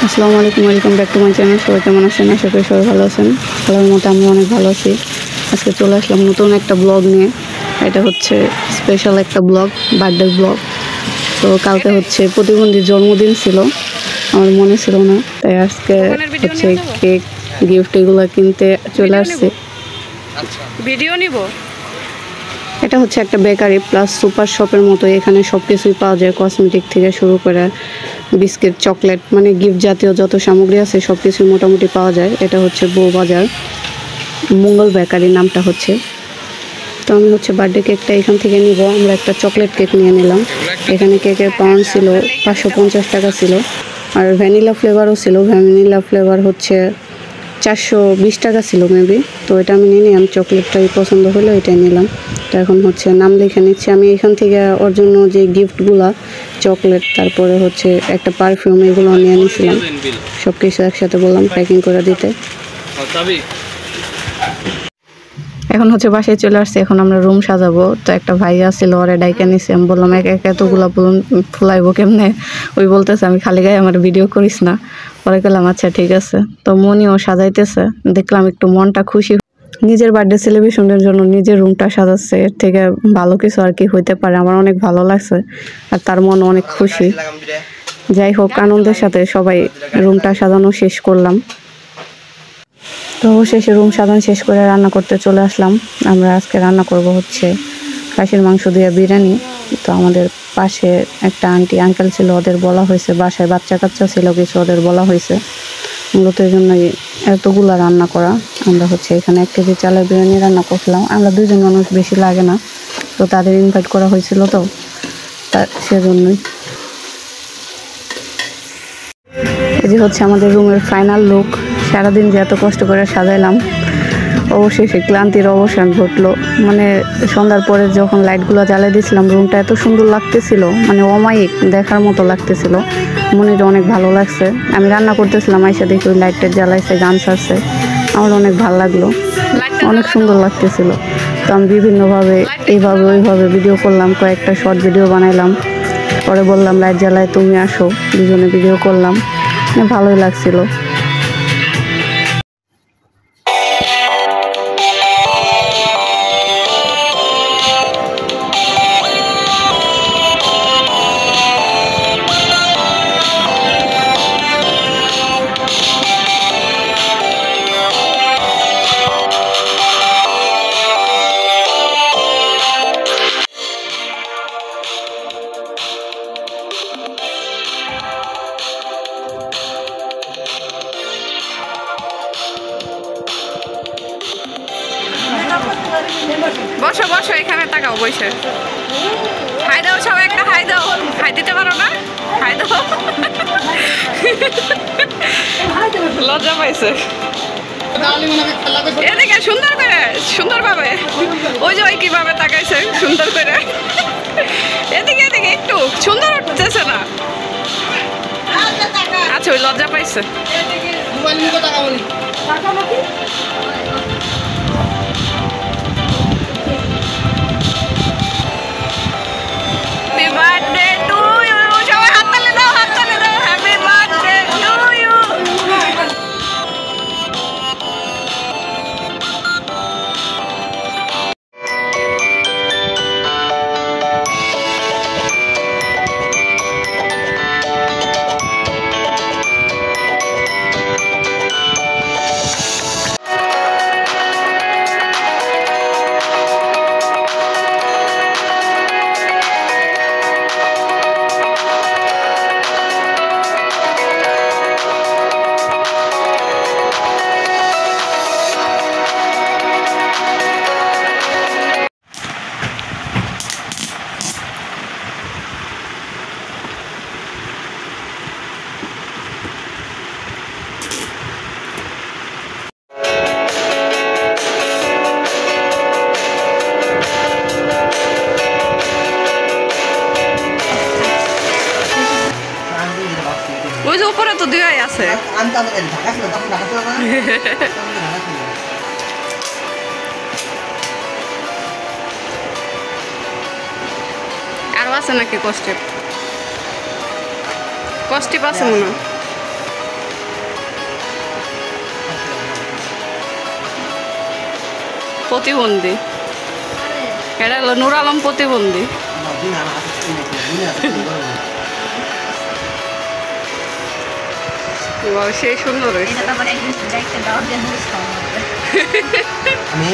আসসালামু আলাইকুম, welcome back to my channel. সবাই কেমন আছেন? আশা করি সবাই ভালো আছেন। ভালোর মতো আমি অনেক ভালো আছি। আজকে চলে আসলাম নতুন একটা ব্লগ নিয়ে। এটা হচ্ছে স্পেশাল একটা ব্লগ, বার্থডে ব্লগ। তো কালকে হচ্ছে প্রতিবন্ধীর জন্মদিন ছিল, আমার মনে ছিল না, তাই আজকে হচ্ছে কেক গিফট এগুলো কিনতে চলে আসছি। ভিডিও নিব। এটা হচ্ছে একটা বেকারি প্লাস সুপার শপের মতো। এখানে সব কিছুই পাওয়া যায়, কসমেটিক থেকে শুরু করে বিস্কিট, চকলেট, মানে গিফট জাতীয় যত সামগ্রী আছে সব কিছুই মোটামুটি পাওয়া যায়। এটা হচ্ছে বউবাজার, মঙ্গল বেকারি নামটা হচ্ছে। তো আমি হচ্ছে বার্থডে কেকটা এখান থেকে নিব। আমরা একটা চকলেট কেক নিয়ে নিলাম। এখানে কেকের পাউন্ড ছিল 550 টাকা ছিল, আর ভ্যানিলা ফ্লেভারও ছিল। ভ্যানিলা ফ্লেভার হচ্ছে 420 টাকা ছিল মেবি। তো এটা আমি নিয়ে নিলাম, চকলেটটাই পছন্দ হলো, এটাই নিলাম। তো এখন হচ্ছে নাম লিখে নিচ্ছি আমি। এখান থেকে ওর জন্য যে গিফটগুলো, চকলেট, তারপরে হচ্ছে একটা পারফিউম, এগুলো নিয়ে নিয়েছিলাম। সব কিছু একসাথে বললাম প্যাকিং করে দিতে। এখন হচ্ছে বাসায় চলে আসছে, এখন আমরা রুম সাজাবো। তো একটা ভাইয়া ছিল, ওরে ডাইকা নিছি। আমি বললাম এক এক এতগুলো ফুলাইবো কেমনে? ওই বলতেছে আমি খালি গায়ে আমার ভিডিও করিস না। পরে গেলাম আচ্ছা ঠিক আছে। তো মনিও সাজাইতেছে, দেখলাম একটু মনটা খুশি। নিজের বার্থডে সেলিব্রেশনের জন্য নিজের রুমটা সাজাচ্ছে, এর থেকে ভালো কিছু আর কি হইতে পারে? আমার অনেক ভালো লাগছে, আর তার মন অনেক খুশি। যাই হোক, আনন্দের সাথে সবাই রুমটা সাজানো শেষ করলাম। তো শেষে রুম সাজানো শেষ করে রান্না করতে চলে আসলাম। আমরা আজকে রান্না করব হচ্ছে খাসির মাংস দিয়ে বিরিয়ানি। তো আমাদের পাশে একটা আন্টি আঙ্কেল ছিল, ওদের বলা হয়েছে, বাসায় বাচ্চা কাচ্চা ছিল কিছু, ওদের বলা হয়েছে মূলত এই জন্যই এতগুলা রান্না করা। আমরা হচ্ছে এখানে 1 কেজি চালের বিরিয়ানি রান্না করছিলাম। আমরা 2 জন মানুষ, বেশি লাগে না। তো তাদের ইনভাইট করা হয়েছিল, তো সেজন্যই। এই যে হচ্ছে আমাদের রুমের ফাইনাল লুক। সারাদিন যে এত কষ্ট করে সাজাইলাম, অবশেষে ক্লান্তির অবসান ঘটলো। মানে সন্ধ্যার পরে যখন লাইটগুলো জ্বালিয়ে দিয়েছিলাম, রুমটা এত সুন্দর লাগতেছিল, মানে অমায়িক দেখার মতো লাগতেছিল। মনিটা অনেক ভালো লাগছে। আমি রান্না করতেছিলাম, আইসা দেখি ওই লাইটটা জ্বালাইছে, গান ছাড়ছে, আমার অনেক ভালো লাগলো, অনেক সুন্দর লাগতেছিল। তো আমি বিভিন্নভাবে এইভাবে ওইভাবে ভিডিও করলাম, কয়েকটা শর্ট ভিডিও বানাইলাম। পরে বললাম লাইট জ্বালায় তুমি আসো, দুজনে ভিডিও করলাম, ভালোই লাগছিল। বসো বসো, এখানে তাকাও, বসে হাই দাও সবাই, একটা হাই দাও। হাই দিতে পারো না? হাই দাও। লজ্জা পাইছে। এদিকে সুন্দর করে, সুন্দরভাবে। ওই যে ওই কিভাবে তাকাইছে সুন্দর করে। এদিকে এদিকে একটু সুন্দর উঠতেছে না? আচ্ছা, ওই লজ্জা পাইছে। Happy birthday to you. সবাই হাততালি দাও, হাততালি দাও। Happy birthday to you. ওই যে উপরে তো দেওয়াই আছে। আরো আছে নাকি কষ্টেপ? কষ্টেপ আছে মনে হয়। প্রতিবন্ধী, এটা হলো নূর আলম প্রতিবন্ধী। সেই সুন্দর হয়েছে। আমি